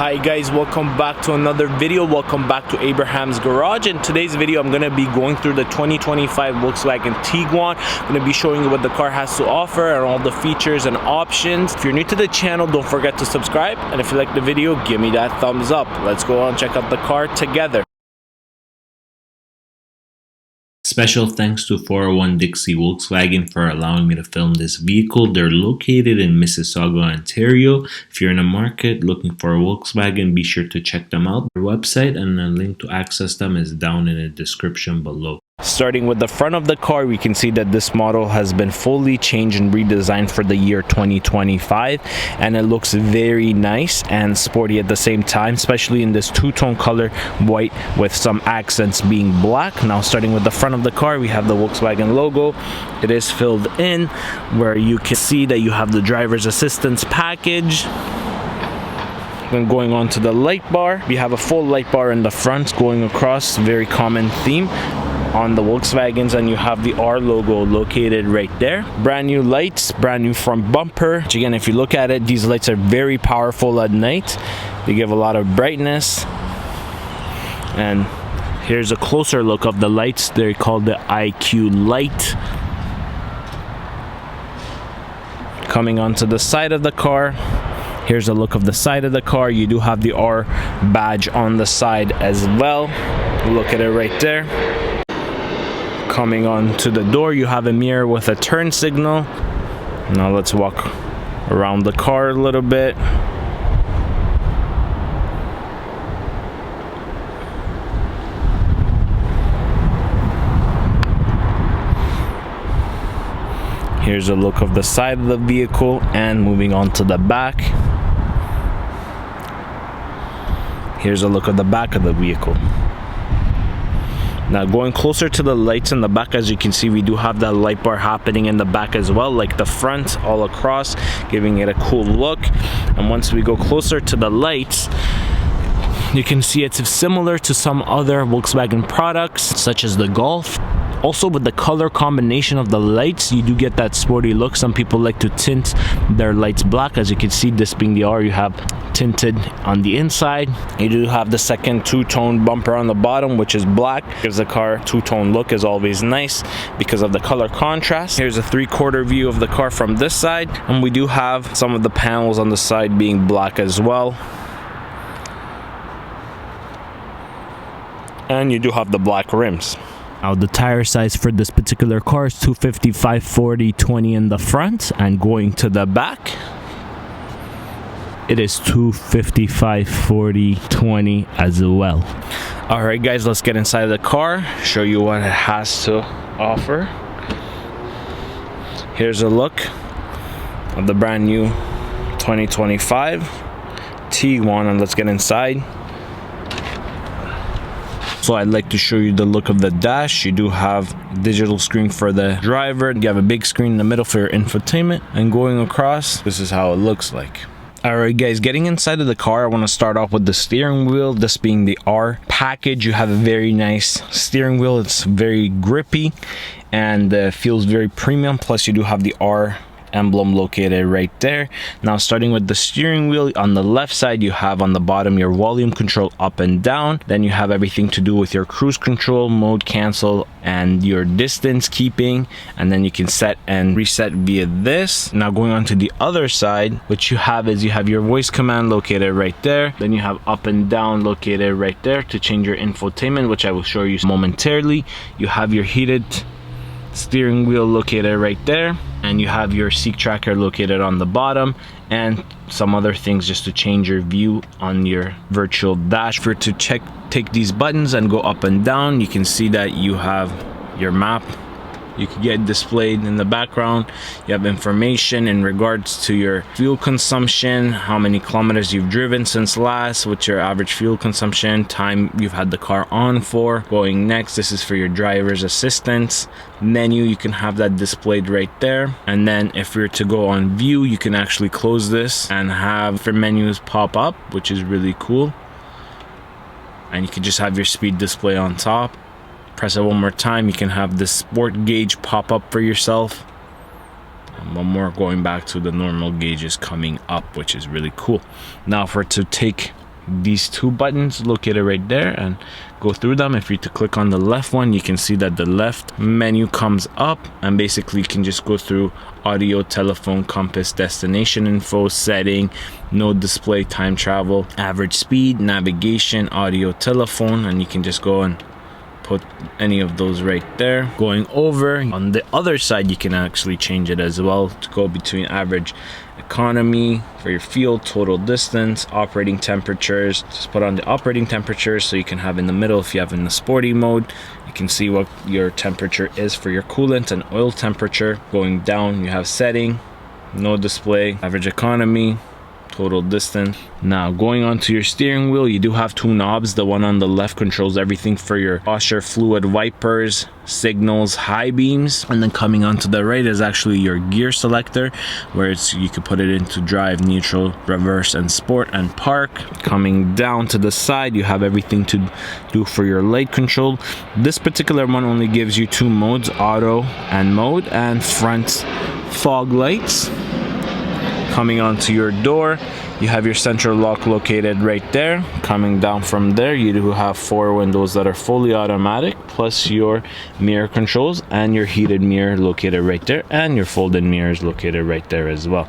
Hi guys, welcome back to another video. Welcome back to Abraham's Garage. In today's video, I'm going to be going through the 2025 Volkswagen Tiguan. I'm going to be showing you what the car has to offer and all the features and options. If you're new to the channel, don't forget to subscribe. And if you like the video, give me that thumbs up. Let's go on and check out the car together. Special thanks to 401 Dixie Volkswagen for allowing me to film this vehicle. They're located in Mississauga, Ontario. If you're in a market looking for a Volkswagen, be sure to check them out. Their website and a link to access them is down in the description below. Starting with the front of the car, we can see that this model has been fully changed and redesigned for the year 2025, and it looks very nice and sporty at the same time, especially in this two-tone color, white with some accents being black. Now starting with the front of the car, we have the Volkswagen logo. It is filled in where you can see that you have the driver's assistance package. Then going on to the light bar, we have a full light bar in the front going across, very common theme on the Volkswagens, and you have the R logo located right there. Brand new lights, brand new front bumper, which again, if you look at it, these lights are very powerful at night. They give a lot of brightness. And here's a closer look of the lights. They're called the IQ light. Coming onto the side of the car, here's a look of the side of the car. You do have the R badge on the side as well. Look at it right there. Coming on to the door, you have a mirror with a turn signal. Now let's walk around the car a little bit. Here's a look of the side of the vehicle, and moving on to the back. Here's a look of the back of the vehicle. Now going closer to the lights in the back, as you can see, we do have that light bar happening in the back as well, like the front all across, giving it a cool look. And once we go closer to the lights, you can see it's similar to some other Volkswagen products such as the Golf. Also, with the color combination of the lights, you do get that sporty look. Some people like to tint their lights black. As you can see, this being the R, you have tinted on the inside. You do have the second two-tone bumper on the bottom, which is black. Gives the car two-tone look, is always nice because of the color contrast. Here's a three-quarter view of the car from this side, and we do have some of the panels on the side being black as well. And you do have the black rims. Now the tire size for this particular car is 255 40 20 in the front, and going to the back, it is 255 40 20 as well. All right guys, let's get inside the car, show you what it has to offer. Here's a look of the brand new 2025 Tiguan, and let's get inside. So I'd like to show you the look of the dash. You do have a digital screen for the driver. You have a big screen in the middle for your infotainment, and going across, this is how it looks like. Alright guys, getting inside of the car, I want to start off with the steering wheel. This being the R package, you have a very nice steering wheel. It's very grippy and feels very premium. Plus you do have the R emblem located right there. Now starting with the steering wheel, on the left side you have on the bottom your volume control up and down. Then you have everything to do with your cruise control, mode cancel, and your distance keeping, and then you can set and reset via this. Now going on to the other side, what you have is you have your voice command located right there. Then you have up and down located right there to change your infotainment, which I will show you momentarily. You have your heated steering wheel located right there, and you have your seat tracker located on the bottom, and some other things just to change your view on your virtual dash. For to take these buttons and go up and down, you can see that you have your map. You can get displayed in the background. You have information in regards to your fuel consumption, how many kilometers you've driven since last, what's your average fuel consumption, time you've had the car on for. Going next, this is for your driver's assistance menu. You can have that displayed right there. And then if you're to go on view, you can actually close this and have different menus pop up, which is really cool. And you can just have your speed display on top. Press it one more time, you can have this sport gauge pop up for yourself. And one more going back to the normal gauges coming up, which is really cool. Now for to take these two buttons located right there and go through them. If you're to click on the left one, you can see that the left menu comes up, and basically you can just go through audio, telephone, compass, destination info, setting, no display, time travel, average speed, navigation, audio, telephone, and you can just go and put any of those right there. Going over on the other side, you can actually change it as well to go between average, economy for your fuel, total distance, operating temperatures. Just put on the operating temperatures so you can have in the middle. If you have in the sporty mode, you can see what your temperature is for your coolant and oil temperature. Going down, you have setting, no display, average economy, total distance. Now going on to your steering wheel, you do have two knobs. The one on the left controls everything for your washer fluid, wipers, signals, high beams, and then coming on to the right is actually your gear selector, where you could put it into drive, neutral, reverse, and sport, and park. Coming down to the side, you have everything to do for your light control. This particular one only gives you two modes, auto and mode, and front fog lights. Coming onto your door, you have your central lock located right there. Coming down from there, you do have 4 windows that are fully automatic, plus your mirror controls and your heated mirror located right there, and your folded mirrors located right there as well.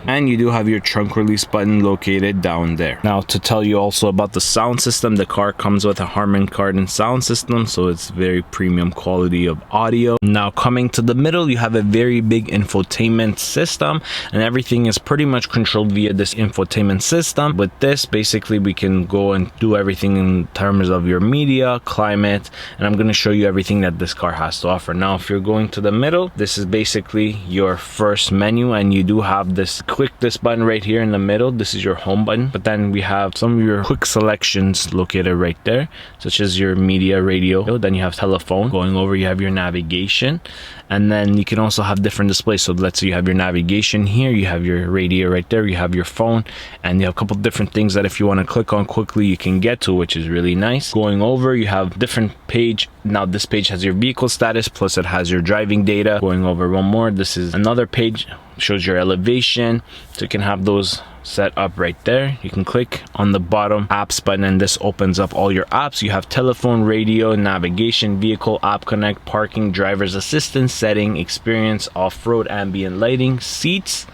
And you do have your trunk release button located down there. Now to tell you also about the sound system, the car comes with a Harman Kardon sound system, so it's very premium quality of audio. Now coming to the middle, you have a very big infotainment system, and everything is pretty much controlled via this infotainment system. With this, basically we can go and do everything in terms of your media, climate, and I'm going to show you everything that this car has to offer. Now if you're going to the middle, this is basically your first menu, and you do have this click this button right here in the middle. This is your home button, but then we have some of your quick selections located right there, such as your media, radio. Then you have telephone. Going over, you have your navigation, and then you can also have different displays. So let's say you have your navigation here, you have your radio right there, you have your phone, and you have a couple different things that if you want to click on quickly, you can get to, which is really nice. Going over, you have different page. Now this page has your vehicle status, plus it has your driving data. Going over one more, this is another page, shows your elevation, so you can have those set up right there. You can click on the bottom apps button, and this opens up all your apps. You have telephone, radio, navigation, vehicle, app connect, parking, driver's assistance, setting, experience, off-road, ambient lighting, seats.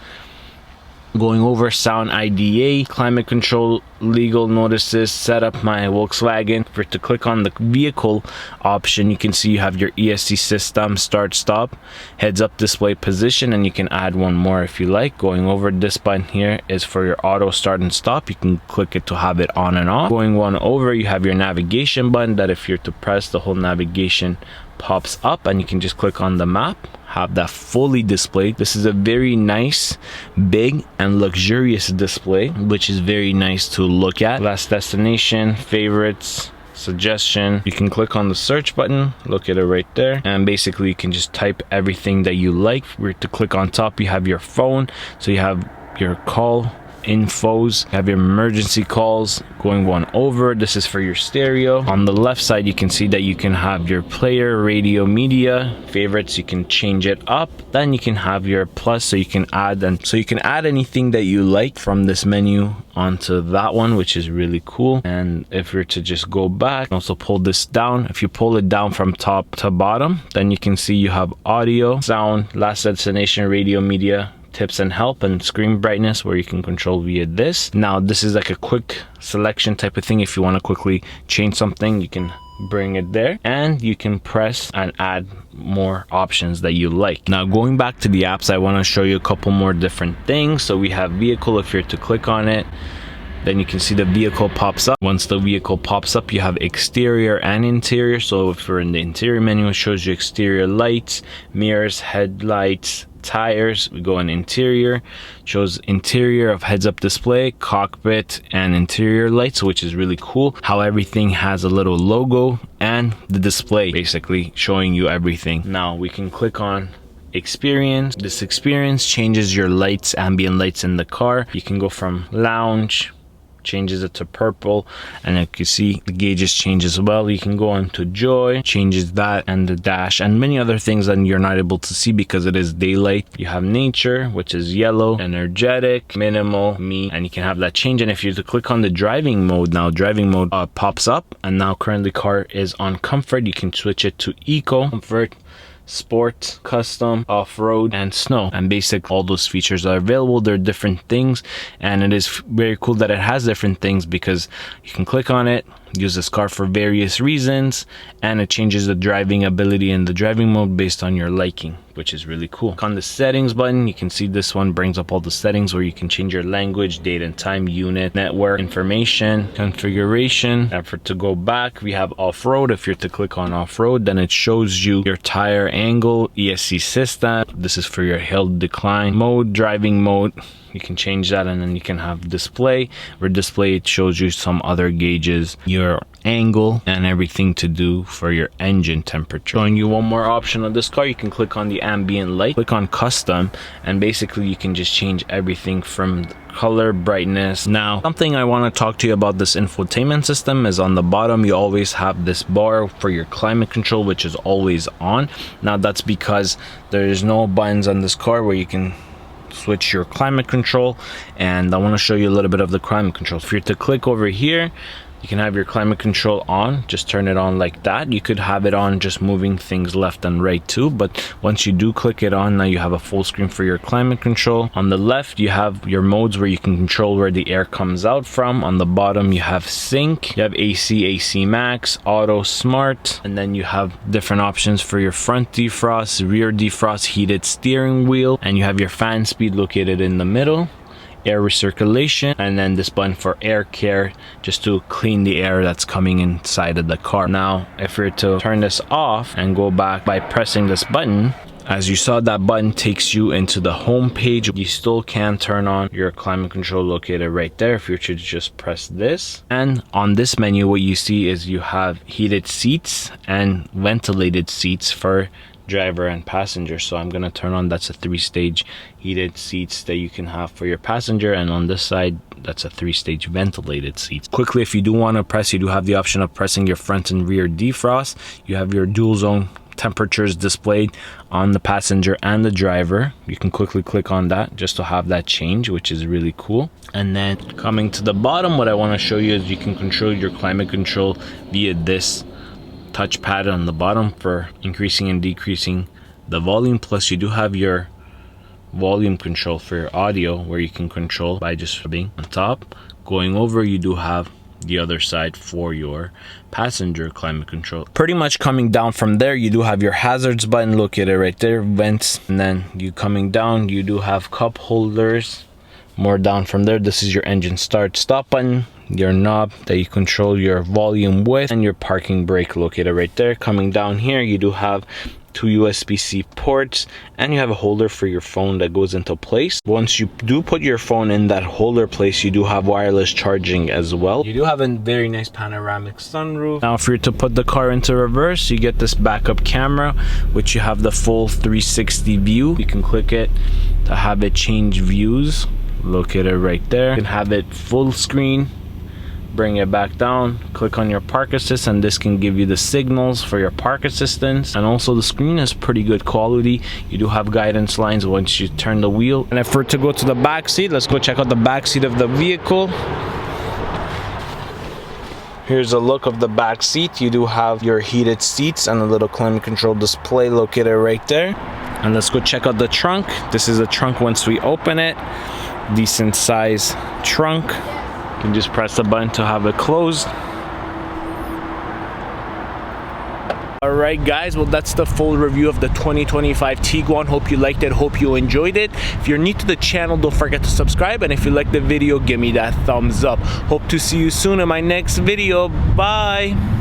Going over, sound, IDA, climate control, legal notices, set up my Volkswagen. For to click on the vehicle option, you can see you have your ESC system, start, stop, heads up display, position, and you can add one more if you like. Going over, this button here is for your auto start and stop. You can click it to have it on and off. Going one over, you have your navigation button that if you're to press, the whole navigation pops up, and you can just click on the map, have that fully displayed. This is a very nice, big, and luxurious display, which is very nice to look at. Last destination, favorites, suggestion. You can click on the search button, look at it right there, and basically you can just type everything that you like. We're to click on top, you have your phone, so you have your call infos, you have your emergency calls. Going one over, this is for your stereo. On the left side, you can see that you can have your player, radio, media, favorites. You can change it up. Then you can have your plus, so you can add, and so you can add anything that you like from this menu onto that one, which is really cool. And if you're to just go back, also pull this down. If you pull it down from top to bottom, then you can see you have audio, sound, last destination, radio, media, tips and help, and screen brightness, where you can control via this. Now this is like a quick selection type of thing. If you want to quickly change something, you can bring it there, and you can press and add more options that you like. Now going back to the apps, I want to show you a couple more different things. So we have vehicle. If you're to click on it, then you can see the vehicle pops up. Once the vehicle pops up, you have exterior and interior. So if you're in the interior menu, it shows you exterior lights, mirrors, headlights, tires. We go in interior, shows interior of heads-up display, cockpit, and interior lights, which is really cool how everything has a little logo and the display basically showing you everything. Now we can click on experience. This experience changes your lights, ambient lights in the car. You can go from lounge, changes it to purple, and you can see the gauges change as well. You can go on to joy, changes that, and the dash, and many other things that you're not able to see because it is daylight. You have nature, which is yellow, energetic, minimal, me, and you can have that change. And if you click on the driving mode, now driving mode pops up, and now currently car is on comfort. You can switch it to eco, comfort, sport, custom, off-road, and snow, and basic. All those features are available. They're different things, and it is very cool that it has different things because you can click on it, use this car for various reasons, and it changes the driving ability and the driving mode based on your liking, which is really cool. On the settings button, you can see this one brings up all the settings where you can change your language, date and time, unit, network, information, configuration. And for to go back, we have off-road. If you're to click on off-road, then it shows you your tire angle, ESC system. This is for your hill decline mode, driving mode. You can change that, and then you can have display. Where display, it shows you some other gauges, your angle, and everything to do for your engine temperature. Showing you one more option on this car, you can click on the ambient light, click on custom, and basically you can just change everything from color, brightness. Now, something I want to talk to you about this infotainment system is on the bottom you always have this bar for your climate control, which is always on. Now that's because there is no buttons on this car where you can switch your climate control, and I want to show you a little bit of the climate control. If you're to click over here, you can have your climate control on, just turn it on like that. You could have it on just moving things left and right too, but once you do click it on, now you have a full screen for your climate control. On the left you have your modes where you can control where the air comes out from. On the bottom you have sync, you have AC, AC max, auto, smart, and then you have different options for your front defrost, rear defrost, heated steering wheel, and you have your fan speed located in the middle, air recirculation, and then this button for air care, just to clean the air that's coming inside of the car. Now if we're to turn this off and go back by pressing this button, as you saw, that button takes you into the home page. You still can turn on your climate control located right there if you should just press this. And on this menu, what you see is you have heated seats and ventilated seats for driver and passenger. So I'm gonna turn on, that's a 3-stage heated seats that you can have for your passenger, and on this side that's a 3-stage ventilated seats. Quickly, if you do want to press, you do have the option of pressing your front and rear defrost. You have your dual zone temperatures displayed on the passenger and the driver. You can quickly click on that just to have that change, which is really cool. And then coming to the bottom, what I want to show you is you can control your climate control via this touchpad on the bottom for increasing and decreasing the volume. Plus you do have your volume control for your audio where you can control by just being on top. Going over, you do have the other side for your passenger climate control. Pretty much coming down from there, you do have your hazards button located right there, vents, and then you coming down, you do have cup holders. More down from there, this is your engine start stop button, your knob that you control your volume with, and your parking brake located right there. Coming down here, you do have 2 USB-C ports, and you have a holder for your phone that goes into place. Once you do put your phone in that holder place, you do have wireless charging as well. You do have a very nice panoramic sunroof. Now if you're to put the car into reverse, you get this backup camera, which you have the full 360 view. You can click it to have it change views located right there. You can have it full screen, bring it back down, click on your park assist, and this can give you the signals for your park assistance. And also the screen is pretty good quality. You do have guidance lines once you turn the wheel. And if we're to go to the back seat, let's go check out the back seat of the vehicle. Here's a look of the back seat. You do have your heated seats and a little climate control display located right there. And let's go check out the trunk. This is the trunk once we open it. Decent size trunk. You can just press the button to have it closed. Alright guys, well that's the full review of the 2025 Tiguan. Hope you liked it, hope you enjoyed it. If you're new to the channel, don't forget to subscribe, and if you like the video, give me that thumbs up. Hope to see you soon in my next video. Bye!